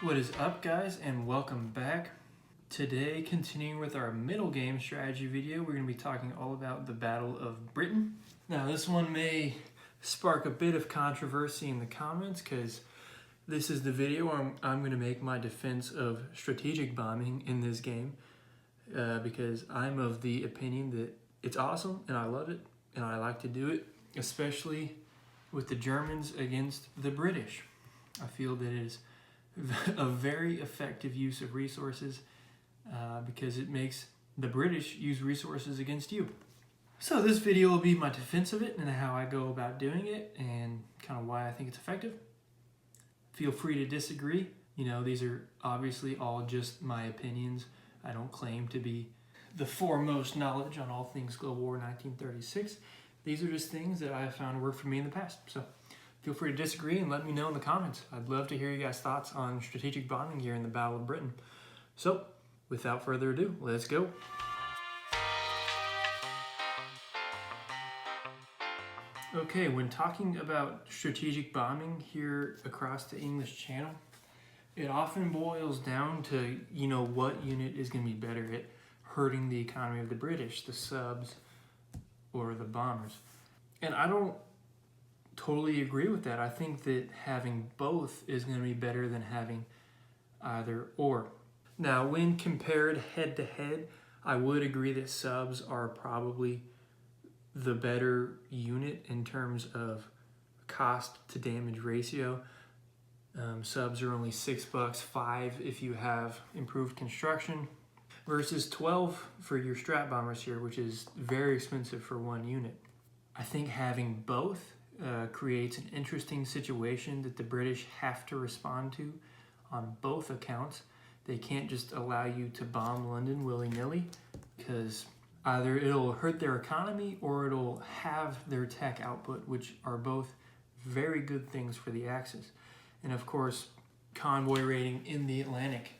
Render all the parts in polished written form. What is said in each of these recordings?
What is up, guys, and welcome back. Today, continuing with our middle game strategy video, we're going to be talking all about the Battle of Britain. Now, this one may spark a bit of controversy in the comments because this is the video where I'm going to make my defense of strategic bombing in this game because I'm of the opinion that it's awesome and I love it and I like to do it, especially with the Germans against the British. I feel that it is a very effective use of resources because it makes the British use resources against you. So this video will be my defense of it and how I go about doing it and kind of why I think it's effective. Feel free to disagree. You know, these are obviously all just my opinions. I don't claim to be the foremost knowledge on all things Global War 1936. These are just things that I have found work for me in the past. So feel free to disagree and let me know in the comments. I'd love to hear you guys' thoughts on strategic bombing here in the Battle of Britain. So, without further ado, let's go. Okay, when talking about strategic bombing here across the English Channel, it often boils down to, you know, what unit is going to be better at hurting the economy of the British, the subs or the bombers. And I don't totally agree with that. I think that having both is going to be better than having either or. Now, when compared head to head, I would agree that subs are probably the better unit in terms of cost to damage ratio. Subs are only $6, $5 if you have improved construction, versus 12 for your strat bombers here, which is very expensive for one unit. I think having both creates an interesting situation that the British have to respond to on both accounts. They can't just allow you to bomb London willy-nilly because either it'll hurt their economy or it'll have their tech output, which are both very good things for the Axis. And of course, convoy raiding in the Atlantic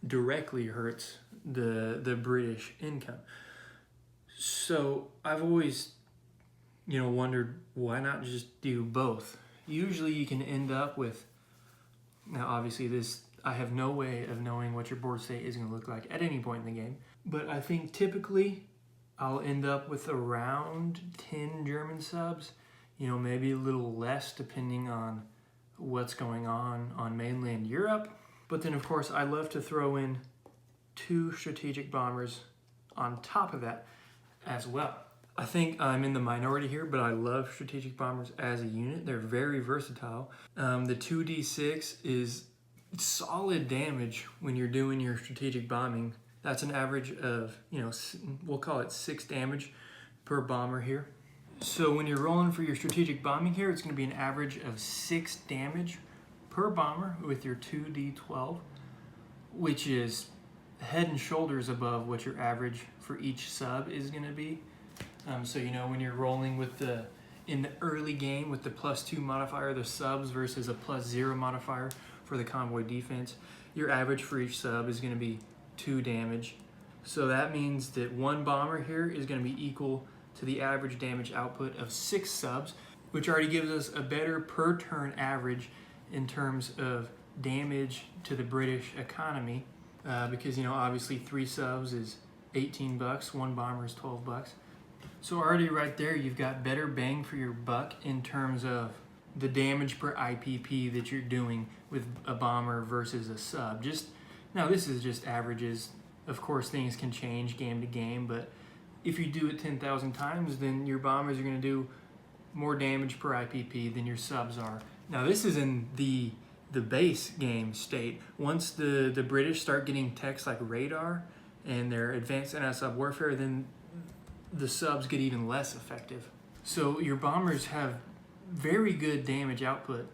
directly hurts the British income. So I've always wondered why not just do both. Usually you can end up with, now obviously I have no way of knowing what your board state is going to look like at any point in the game, but I think typically I'll end up with around 10 German subs, maybe a little less depending on what's going on mainland Europe. But then of course I love to throw in 2 strategic bombers on top of that as well. I think I'm in the minority here, but I love strategic bombers as a unit. They're very versatile. The 2d6 is solid damage when you're doing your strategic bombing. That's an average of, we'll call it 6 damage per bomber here. So when you're rolling for your strategic bombing here, it's going to be an average of 6 damage per bomber with your 2d12, which is head and shoulders above what your average for each sub is going to be. So when you're rolling in the early game with the +2 modifier, the subs versus a +0 modifier for the convoy defense, your average for each sub is going to be 2 damage. So that means that one bomber here is going to be equal to the average damage output of 6 subs, which already gives us a better per turn average in terms of damage to the British economy, because obviously 3 subs is $18, 1 bomber is $12. So already right there, you've got better bang for your buck in terms of the damage per IPP that you're doing with a bomber versus a sub. Now this is just averages. Of course, things can change game to game, but if you do it 10,000 times, then your bombers are going to do more damage per IPP than your subs are. Now this is in the base game state. Once the British start getting techs like radar and their advanced anti-sub warfare, then the subs get even less effective. So your bombers have very good damage output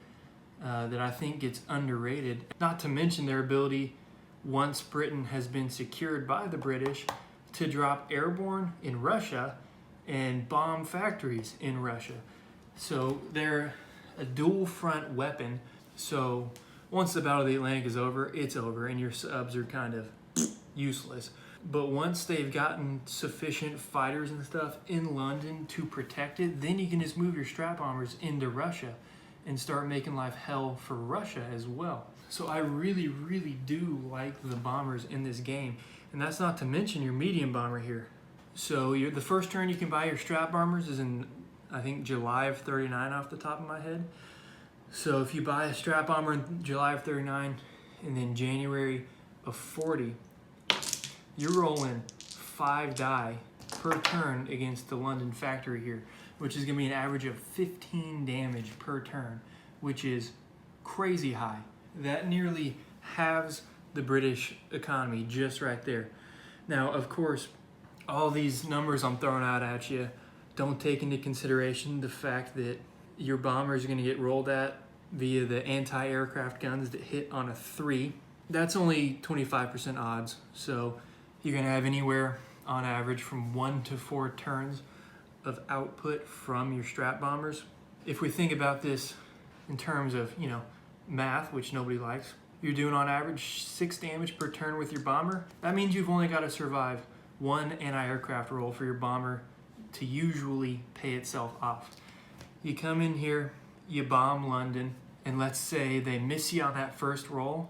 that I think gets underrated. Not to mention their ability, once Britain has been secured by the British, to drop airborne in Russia and bomb factories in Russia. So they're a dual front weapon. So once the Battle of the Atlantic is over, it's over and your subs are kind of useless. But once they've gotten sufficient fighters and stuff in London to protect it, then you can just move your strat bombers into Russia and start making life hell for Russia as well. So I really, really do like the bombers in this game. And that's not to mention your medium bomber here. So the first turn you can buy your strat bombers is in, I think, July of 39 off the top of my head. So if you buy a strat bomber in July of 39 and then January of 40, you're rolling 5 die per turn against the London factory here, which is going to be an average of 15 damage per turn, which is crazy high. That nearly halves the British economy just right there. Now, of course, all these numbers I'm throwing out at you don't take into consideration the fact that your bombers are going to get rolled at via the anti-aircraft guns that hit on a 3. That's only 25% odds, so you're going to have anywhere on average from 1 to 4 turns of output from your strat bombers. If we think about this in terms of, math, which nobody likes, you're doing on average 6 damage per turn with your bomber. That means you've only got to survive 1 anti-aircraft roll for your bomber to usually pay itself off. You come in here, you bomb London, and let's say they miss you on that first roll,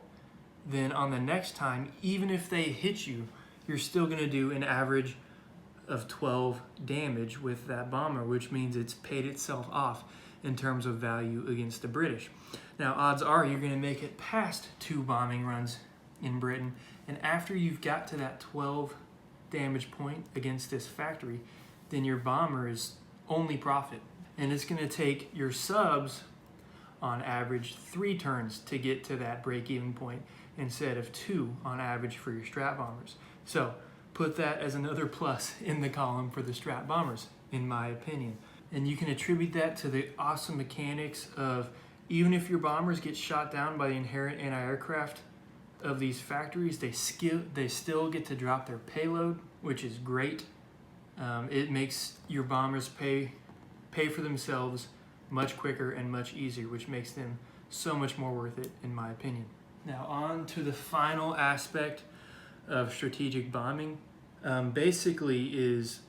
then on the next time, even if they hit you, you're still going to do an average of 12 damage with that bomber, which means it's paid itself off in terms of value against the British. Now, odds are you're going to make it past 2 bombing runs in Britain, and after you've got to that 12 damage point against this factory, then your bomber is only profit. And it's going to take your subs, on average, 3 turns to get to that break-even point instead of 2 on average for your strat bombers. So put that as another plus in the column for the strat bombers, in my opinion. And you can attribute that to the awesome mechanics of, even if your bombers get shot down by the inherent anti-aircraft of these factories, they still get to drop their payload, which is great. It makes your bombers pay for themselves much quicker and much easier, which makes them so much more worth it, in my opinion. Now on to the final aspect of strategic bombing. Basically is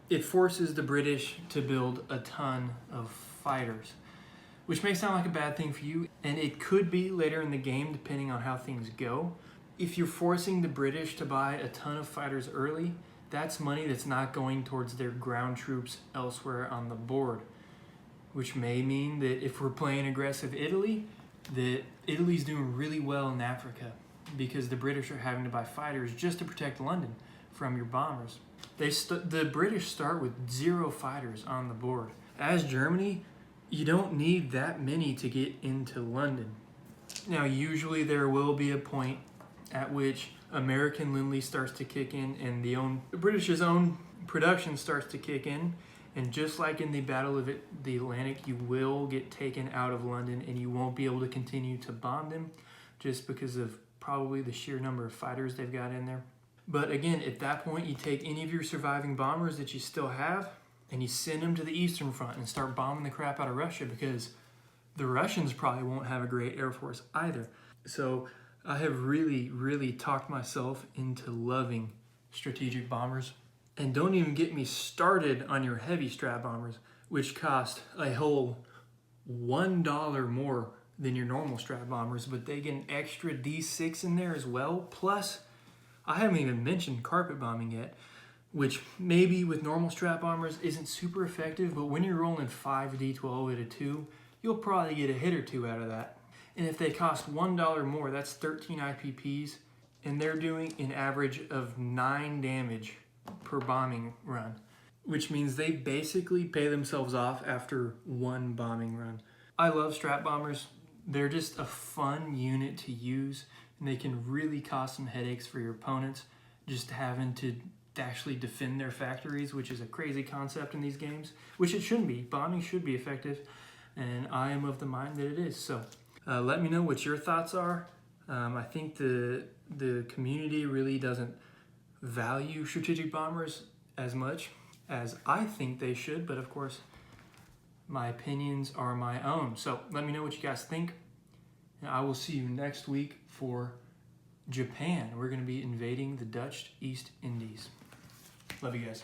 it forces the British to build a ton of fighters, which may sound like a bad thing for you, and it could be later in the game depending on how things go. If you're forcing the British to buy a ton of fighters early, that's money that's not going towards their ground troops elsewhere on the board, which may mean that if we're playing aggressive Italy, that Italy's doing really well in Africa because the British are having to buy fighters just to protect London from your bombers. The British start with 0 fighters on the board. As Germany, you don't need that many to get into London. Now, usually there will be a point at which American Lend-Lease starts to kick in and the British's own production starts to kick in. And just like in the Battle of the Atlantic, you will get taken out of London and you won't be able to continue to bomb them just because of probably the sheer number of fighters they've got in there. But again, at that point, you take any of your surviving bombers that you still have and you send them to the Eastern Front and start bombing the crap out of Russia, because the Russians probably won't have a great air force either. So I have really, really talked myself into loving strategic bombers. And don't even get me started on your heavy strat bombers, which cost a whole $1 more than your normal strat bombers, but they get an extra D6 in there as well. Plus, I haven't even mentioned carpet bombing yet, which maybe with normal strat bombers isn't super effective, but when you're rolling 5d12 at a 2, you'll probably get a hit or 2 out of that. And if they cost $1 more, that's 13 IPPs, and they're doing an average of 9 damage per bombing run, which means they basically pay themselves off after 1 bombing run. I love strat bombers. They're just a fun unit to use, and they can really cause some headaches for your opponents, just having to actually defend their factories, which is a crazy concept in these games, which it shouldn't be. Bombing should be effective, and I am of the mind that it is. So let me know what your thoughts are. I think the community really doesn't value strategic bombers as much as I think they should, but of course my opinions are my own. So let me know what you guys think, and I will see you next week for Japan. We're going to be invading the Dutch East Indies. Love you guys.